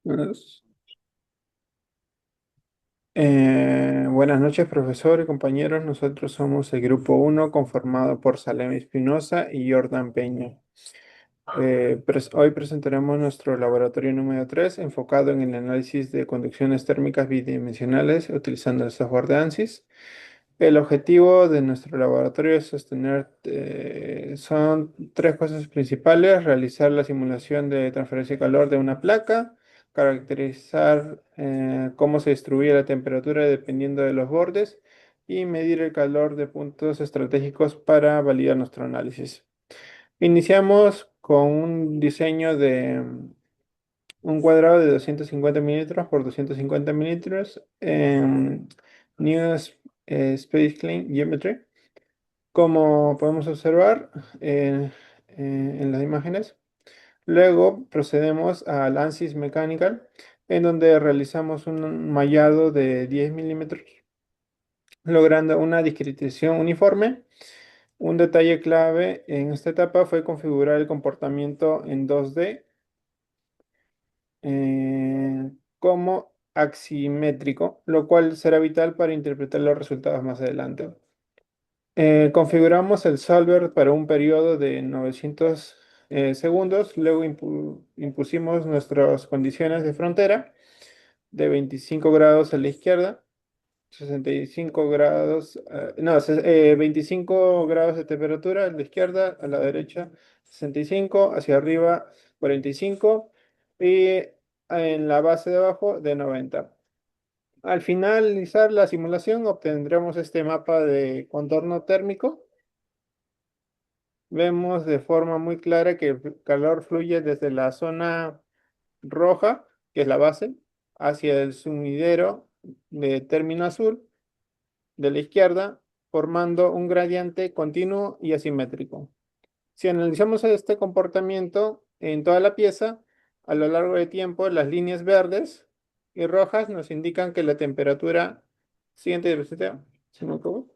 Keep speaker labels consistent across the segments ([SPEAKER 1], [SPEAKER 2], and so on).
[SPEAKER 1] Buenas buenas noches, profesor y compañeros. Nosotros somos el grupo uno conformado por Salem Espinosa y Jordan Peña. Hoy presentaremos nuestro laboratorio número 3 enfocado en el análisis de conducciones térmicas bidimensionales utilizando el software de ANSYS. El objetivo de nuestro laboratorio es sostener, son tres cosas principales: realizar la simulación de transferencia de calor de una placa, caracterizar cómo se distribuye la temperatura dependiendo de los bordes y medir el calor de puntos estratégicos para validar nuestro análisis. Iniciamos con un diseño de un cuadrado de 250 milímetros por 250 milímetros en New Space Clean Geometry. Como podemos observar en las imágenes, luego procedemos al ANSYS Mechanical, en donde realizamos un mallado de 10 milímetros, logrando una discretización uniforme. Un detalle clave en esta etapa fue configurar el comportamiento en 2D como aximétrico, lo cual será vital para interpretar los resultados más adelante. Configuramos el solver para un periodo de 900 segundos, luego impusimos nuestras condiciones de frontera de 25 grados a la izquierda, 65 grados, no, 25 grados de temperatura a la izquierda, a la derecha 65, hacia arriba 45 y en la base de abajo de 90. Al finalizar la simulación obtendremos este mapa de contorno térmico. Vemos de forma muy clara que el calor fluye desde la zona roja, que es la base, hacia el sumidero de término azul de la izquierda, formando un gradiente continuo y asimétrico. Si analizamos este comportamiento en toda la pieza, a lo largo del tiempo, las líneas verdes y rojas nos indican que la temperatura siguiente diapositiva, ¿se me acabó?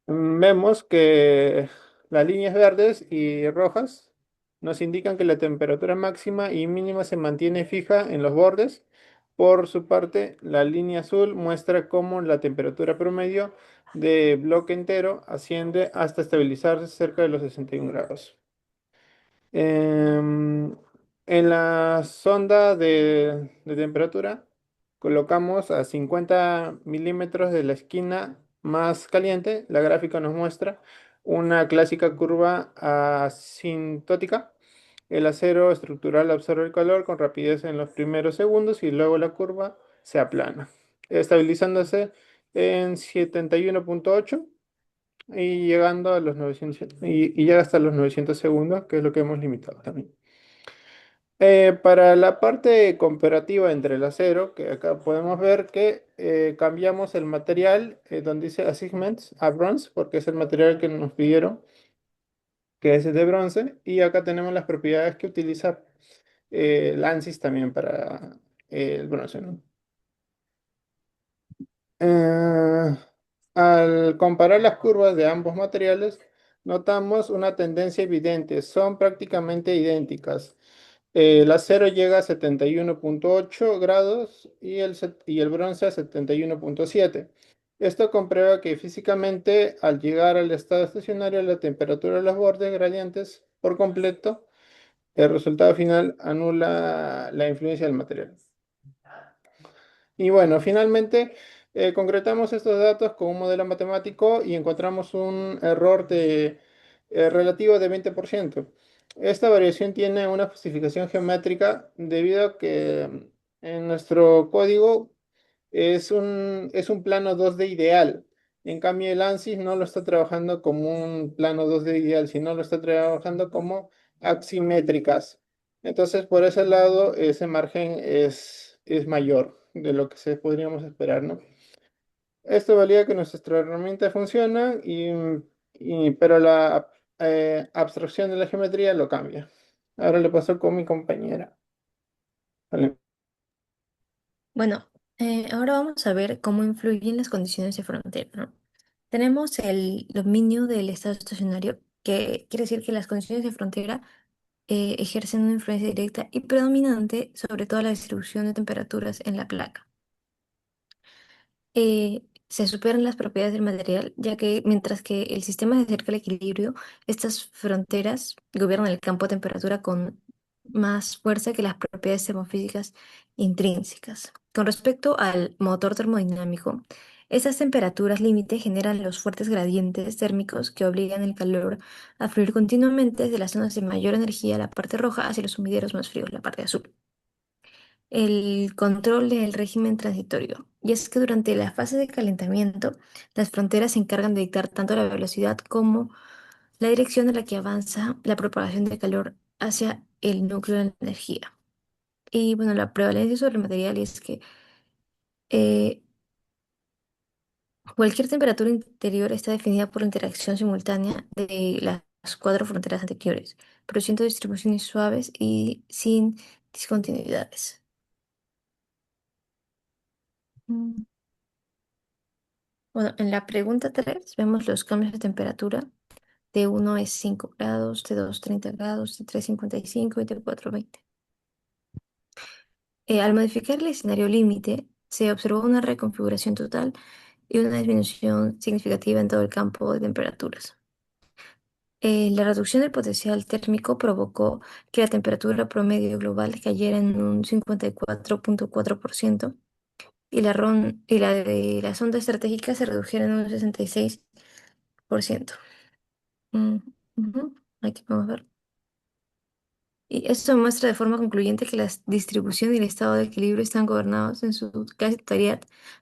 [SPEAKER 1] Vemos que las líneas verdes y rojas nos indican que la temperatura máxima y mínima se mantiene fija en los bordes. Por su parte, la línea azul muestra cómo la temperatura promedio de bloque entero asciende hasta estabilizarse cerca de los 61 grados. Em, en la sonda de temperatura colocamos a 50 milímetros de la esquina más caliente. La gráfica nos muestra una clásica curva asintótica. El acero estructural absorbe el calor con rapidez en los primeros segundos y luego la curva se aplana, estabilizándose en 71,8 y llegando a los 900, y llega hasta los 900 segundos, que es lo que hemos limitado también. Para la parte comparativa entre el acero, que acá podemos ver que cambiamos el material donde dice Assignments a bronce, porque es el material que nos pidieron, que es de bronce, y acá tenemos las propiedades que utiliza Lancis también para el bronce, ¿no? Eh, Al comparar las curvas de ambos materiales, notamos una tendencia evidente, son prácticamente idénticas. El acero llega a 71,8 grados y el bronce a 71,7. Esto comprueba que físicamente, al llegar al estado estacionario, la temperatura de los bordes gradientes por completo, el resultado final anula la influencia del material. Y bueno, finalmente concretamos estos datos con un modelo matemático y encontramos un error relativo de 20%. Esta variación tiene una justificación geométrica debido a que en nuestro código es un plano 2D ideal. En cambio, el ANSYS no lo está trabajando como un plano 2D ideal, sino lo está trabajando como aximétricas. Entonces, por ese lado, ese margen es mayor de lo que podríamos esperar, ¿no? Esto valida que nuestra herramienta funciona, pero la abstracción de la geometría lo cambia. Ahora le paso con mi compañera. Vale.
[SPEAKER 2] Bueno, ahora vamos a ver cómo influyen las condiciones de frontera, ¿no? Tenemos el dominio del estado estacionario, que quiere decir que las condiciones de frontera ejercen una influencia directa y predominante sobre toda la distribución de temperaturas en la placa. Se superan las propiedades del material, ya que mientras que el sistema se acerca al equilibrio, estas fronteras gobiernan el campo de temperatura con más fuerza que las propiedades termofísicas intrínsecas. Con respecto al motor termodinámico, estas temperaturas límite generan los fuertes gradientes térmicos que obligan el calor a fluir continuamente desde las zonas de mayor energía, la parte roja, hacia los sumideros más fríos, la parte azul. El control del régimen transitorio. Y es que durante la fase de calentamiento, las fronteras se encargan de dictar tanto la velocidad como la dirección en la que avanza la propagación de calor hacia el núcleo de la energía. Y bueno, la prevalencia sobre el material es que eh, cualquier temperatura interior está definida por la interacción simultánea de las cuatro fronteras anteriores, produciendo distribuciones suaves y sin discontinuidades. Mm. Bueno, en la pregunta 3 vemos los cambios de temperatura. De uno es 5 grados, de 2 30 grados, de 3 55 y de 4 20. Al modificar el escenario límite, se observó una reconfiguración total y una disminución significativa en todo el campo de temperaturas. La reducción del potencial térmico provocó que la temperatura promedio global cayera en un 54,4% y la de la sonda estratégica se redujera en un 66%. Mm, ujú. Aquí podemos ver. Y esto muestra de forma concluyente que la distribución y el estado de equilibrio están gobernados en su casi totalidad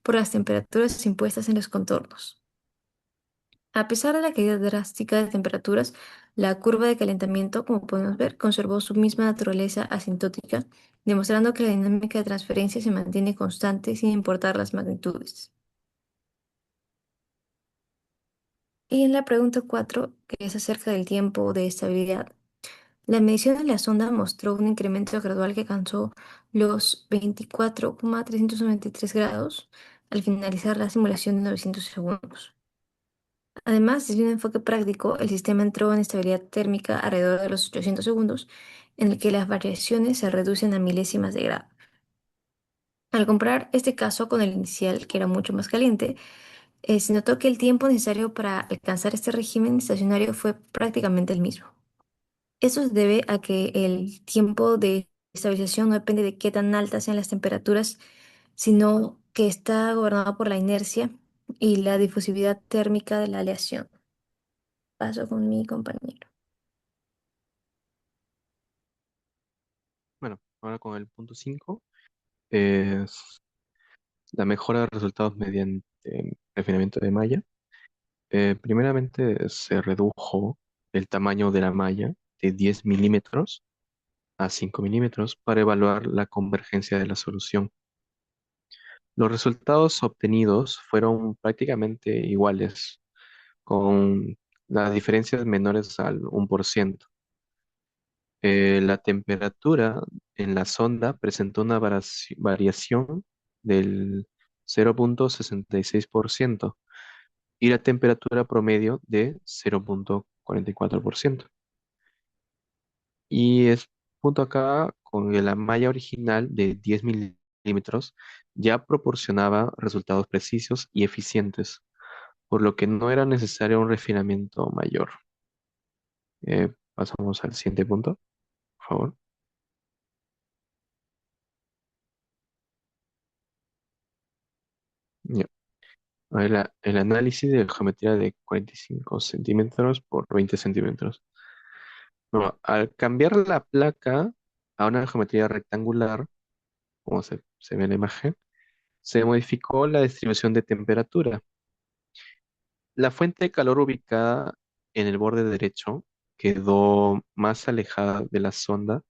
[SPEAKER 2] por las temperaturas impuestas en los contornos. A pesar de la caída drástica de temperaturas, la curva de calentamiento, como podemos ver, conservó su misma naturaleza asintótica, demostrando que la dinámica de transferencia se mantiene constante sin importar las magnitudes. Y en la pregunta 4, que es acerca del tiempo de estabilidad, la medición en la sonda mostró un incremento gradual que alcanzó los 24,393 grados al finalizar la simulación de 900 segundos. Además, desde un enfoque práctico, el sistema entró en estabilidad térmica alrededor de los 800 segundos, en el que las variaciones se reducen a milésimas de grado. Al comparar este caso con el inicial, que era mucho más caliente, se notó que el tiempo necesario para alcanzar este régimen estacionario fue prácticamente el mismo. Eso se debe a que el tiempo de estabilización no depende de qué tan altas sean las temperaturas, sino que está gobernado por la inercia y la difusividad térmica de la aleación. Paso con mi compañero.
[SPEAKER 3] Bueno, ahora con el punto 5 es la mejora de resultados mediante refinamiento de malla. Primeramente se redujo el tamaño de la malla de 10 milímetros a 5 milímetros para evaluar la convergencia de la solución. Los resultados obtenidos fueron prácticamente iguales, con las diferencias menores al 1%. La temperatura en la sonda presentó una variación del 0,66% y la temperatura promedio de 0,44%. Y es punto acá con que la malla original de 10 milímetros ya proporcionaba resultados precisos y eficientes, por lo que no era necesario un refinamiento mayor. Pasamos al siguiente punto, por favor. Ya. A ver, el análisis de geometría de 45 centímetros por 20 centímetros. No, al cambiar la placa a una geometría rectangular, como se ve en la imagen, se modificó la distribución de temperatura. La fuente de calor ubicada en el borde derecho quedó más alejada de la sonda,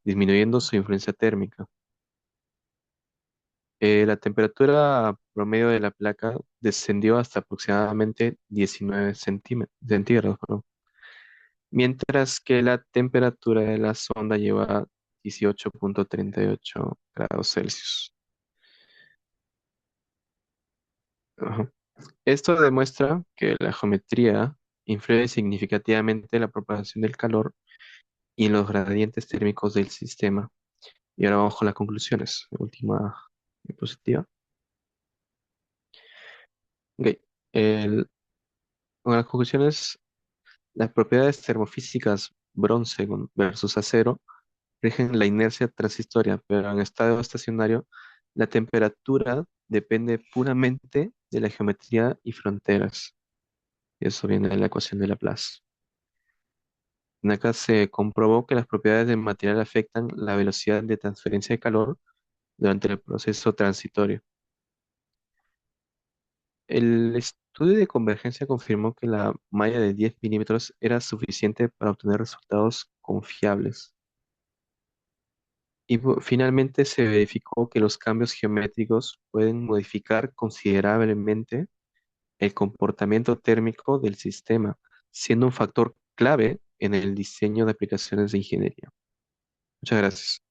[SPEAKER 3] disminuyendo su influencia térmica. La temperatura promedio de la placa descendió hasta aproximadamente 19 centígrados, perdón, mientras que la temperatura de la sonda lleva 18,38 grados Celsius. Ajá. Esto demuestra que la geometría influye significativamente en la propagación del calor y en los gradientes térmicos del sistema. Y ahora vamos con las conclusiones. Última diapositiva. Ok. El- con las conclusiones, las propiedades termofísicas versus acero rigen la inercia transistoria, pero en estado estacionario, la temperatura depende puramente de la geometría y fronteras. Y eso viene de la ecuación de Laplace. En acá se comprobó que las propiedades del material afectan la velocidad de transferencia de calor durante el proceso transitorio. El estudio de convergencia confirmó que la malla de 10 milímetros era suficiente para obtener resultados confiables. Y finalmente se verificó que los cambios geométricos pueden modificar considerablemente el comportamiento térmico del sistema, siendo un factor clave en el diseño de aplicaciones de ingeniería. Muchas gracias.